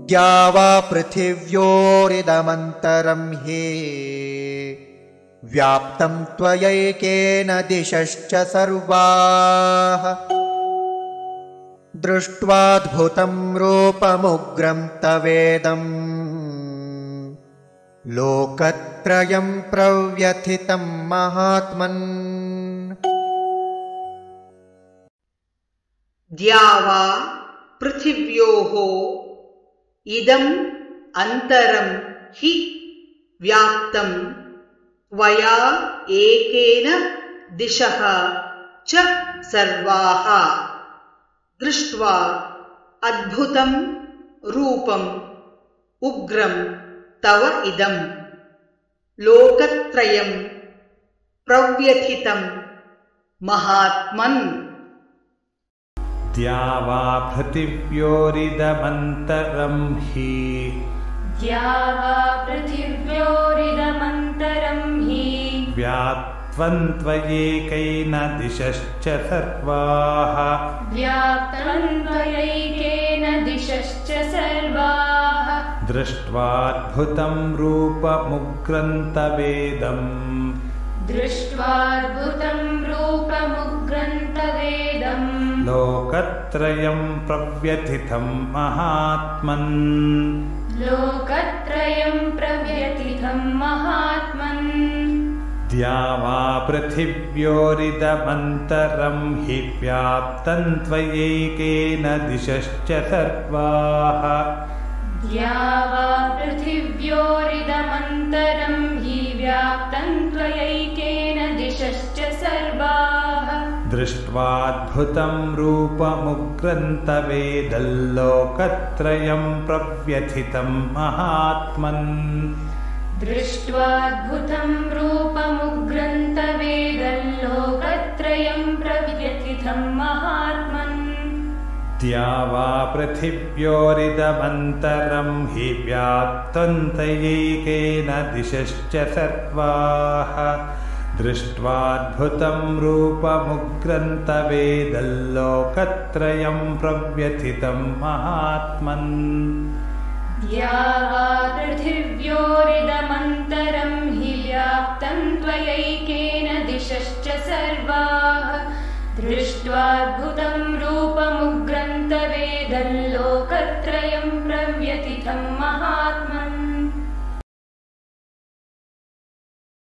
द्यावा पृथिव्योरिदमन्तरं हि व्याप्तं त्वयैकेन दिशश्च सर्वाः दृष्ट्वाद्भुतं रूपमुग्रं तवेदम् लोकत्रयं प्रव्यथितं महात्मन्। द्यावा पृथिव्योः इदम् अन्तरं हि व्याप्तं त्वया एकेन दिशः च सर्वाः दृष्ट्वा अद्भुतं रूपम् उग्रं तव इदं लोकत्रयं प्रव्यथितं महात्मन्। द्यावा पृथिव्योरिदमन्तरं हि व्याप्तं त्वयैकेन दिशश्च सर्वाः दृष्ट्वाद्भुतं रूपमुग्रं तवेदम् लोकत्रयं प्रव्यथितं महात्मन्। द्यावा पृथिव्योरिदमन्तरं हि व्याप्तं त्वयैकेन दिशश्च सर्वाः दृष्ट्वाद्भुतं रूपमुग्रं तवेदल्लोकत्रयं प्रव्यथितं महात्मन्। द्यावा पृथिव्योरिदमन्तरं हि व्याप्तं त्वयैकेन दिशश्च सर्वाः दृष्ट्वाद्भुतं रूपमुग्रं तवेदल्लोकत्रयं प्रव्यथितं महात्मन्। द्यावा पृथिव्योरिदमन्तरं हि व्याप्तं त्वयैकेन दिशश्च सर्वाः दृष्ट्वाद्भुतं रूपमुग्रं तवेदल्लोकत्रयं प्रव्यथितं महात्मन्।